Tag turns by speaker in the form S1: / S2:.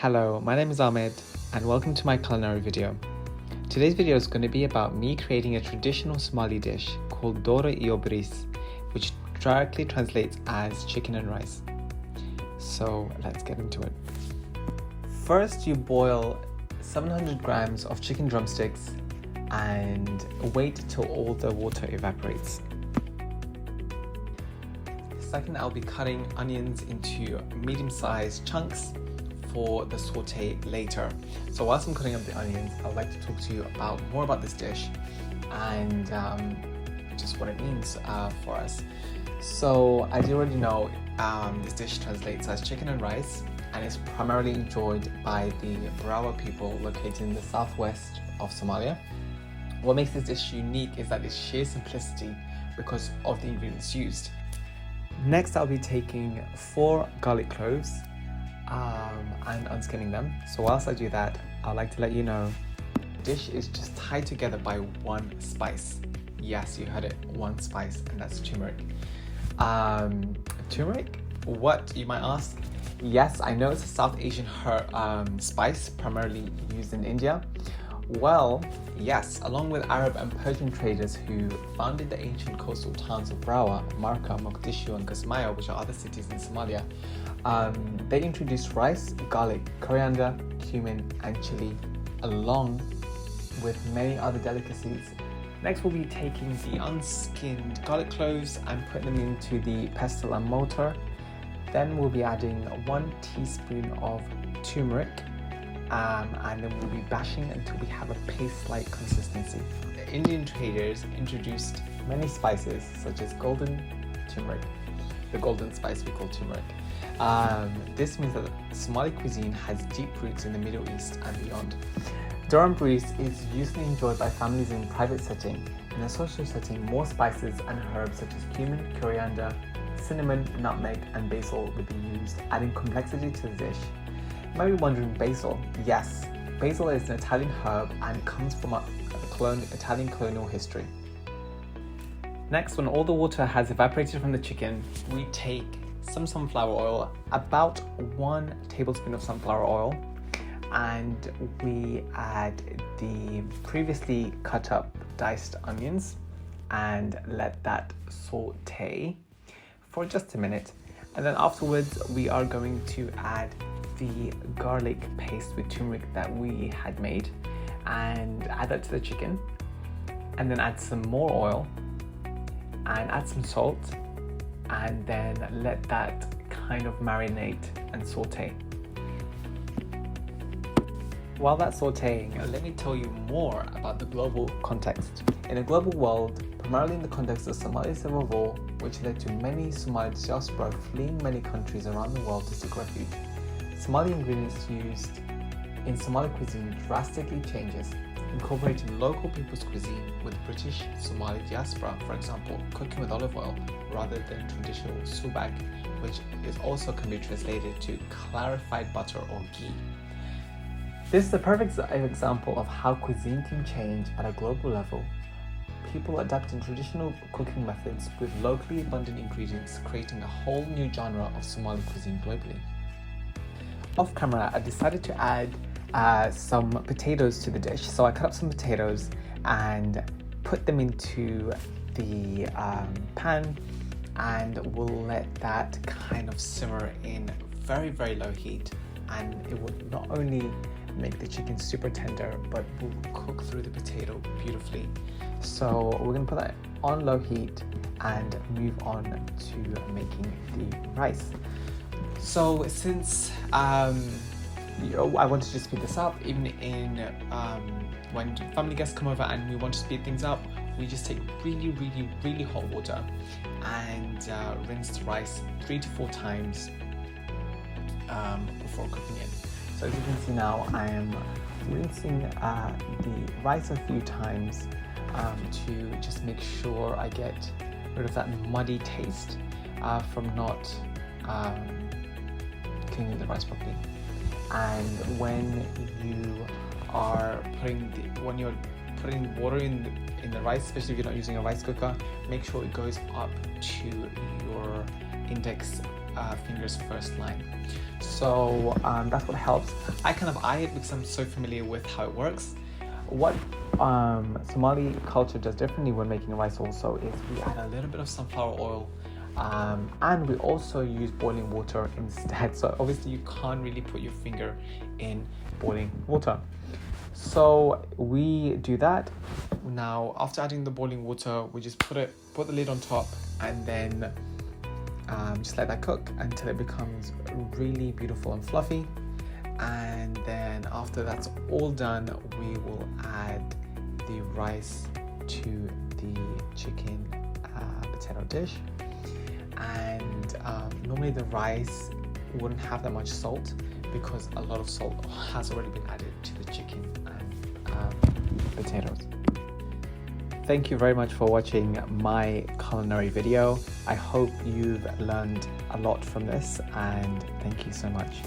S1: Hello, my name is Ahmed and welcome to my culinary video. Today's video is going to be about me creating a traditional Somali dish called Dora iyo Bris, which directly translates as chicken and rice. So let's get into it. First, you boil 700 grams of chicken drumsticks and wait till all the water evaporates. Second, I'll be cutting onions into medium-sized chunks for the saute later. So whilst I'm cutting up the onions, I'd like to talk to you more about this dish and just what it means for us. So as you already know, this dish translates as chicken and rice and is primarily enjoyed by the Barawa people located in the southwest of Somalia. What makes this dish unique is that its sheer simplicity because of the ingredients used. Next, I'll be taking 4 garlic cloves and unskinning them. So whilst I do that, I'd like to let you know the dish is just tied together by one spice. Yes, you heard it, one spice, and that's turmeric. Turmeric? What, you might ask? Yes, I know it's a South Asian spice primarily used in India. Well, yes, along with Arab and Persian traders who founded the ancient coastal towns of Barawa, Marka, Mogadishu and Kismayo, which are other cities in Somalia, they introduced rice, garlic, coriander, cumin and chili along with many other delicacies. Next, we'll be taking the unskinned garlic cloves and putting them into the pestle and mortar. Then we'll be adding 1 teaspoon of turmeric. And then we'll be bashing until we have a paste-like consistency. The Indian traders introduced many spices such as golden turmeric, the golden spice we call turmeric. This means that Somali cuisine has deep roots in the Middle East and beyond. Dora and Bris is usually enjoyed by families in private setting. In a social setting, more spices and herbs such as cumin, coriander, cinnamon, nutmeg and basil will be used, adding complexity to the dish. You might be wondering, basil. Yes, basil is an Italian herb and comes from Italian colonial history. Next, when all the water has evaporated from the chicken, we take some sunflower oil, about 1 tablespoon of sunflower oil, and we add the previously cut up diced onions and let that saute for just a minute. And then afterwards, we are going to add the garlic paste with turmeric that we had made and add that to the chicken, and then add some more oil and add some salt, and then let that kind of marinate and saute. While that's sauteing, let me tell you more about the global context. In a global world, primarily in the context of the Somali civil war, which led to many Somali diaspora fleeing many countries around the world to seek refuge, Somali ingredients used in Somali cuisine drastically changes, incorporating local people's cuisine with British Somali diaspora, for example, cooking with olive oil rather than traditional subag, which also can be translated to clarified butter or ghee. This is a perfect example of how cuisine can change at a global level. People adapting traditional cooking methods with locally abundant ingredients, creating a whole new genre of Somali cuisine globally. Off camera, I decided to add some potatoes to the dish. So I cut up some potatoes and put them into the pan, and we'll let that kind of simmer in very, very low heat. And it will not only make the chicken super tender, but will cook through the potato beautifully. So we're gonna put that on low heat and move on to making the rice. So since I want to just speed this up, even in when family guests come over and we want to speed things up, we just take really, really, really hot water and rinse the rice 3 to 4 times before cooking it. So as you can see now, I am rinsing the rice a few times to just make sure I get rid of that muddy taste from not cleaning the rice properly. And when you're putting water in the rice, especially if you're not using a rice cooker, make sure it goes up to your index fingers first line. So that's what helps. I kind of eye it because I'm so familiar with how it works. What Somali culture does differently when making rice also is we add a little bit of sunflower oil, and we also use boiling water instead. So obviously you can't really put your finger in boiling water. So we do that. Now after adding the boiling water, we just put the lid on top, and then just let that cook until it becomes really beautiful and fluffy. And then after that's all done, we will add the rice to the chicken potato dish. And normally the rice wouldn't have that much salt because a lot of salt has already been added to the chicken and potatoes. Thank you very much for watching my culinary video. I hope you've learned a lot from this, and thank you so much.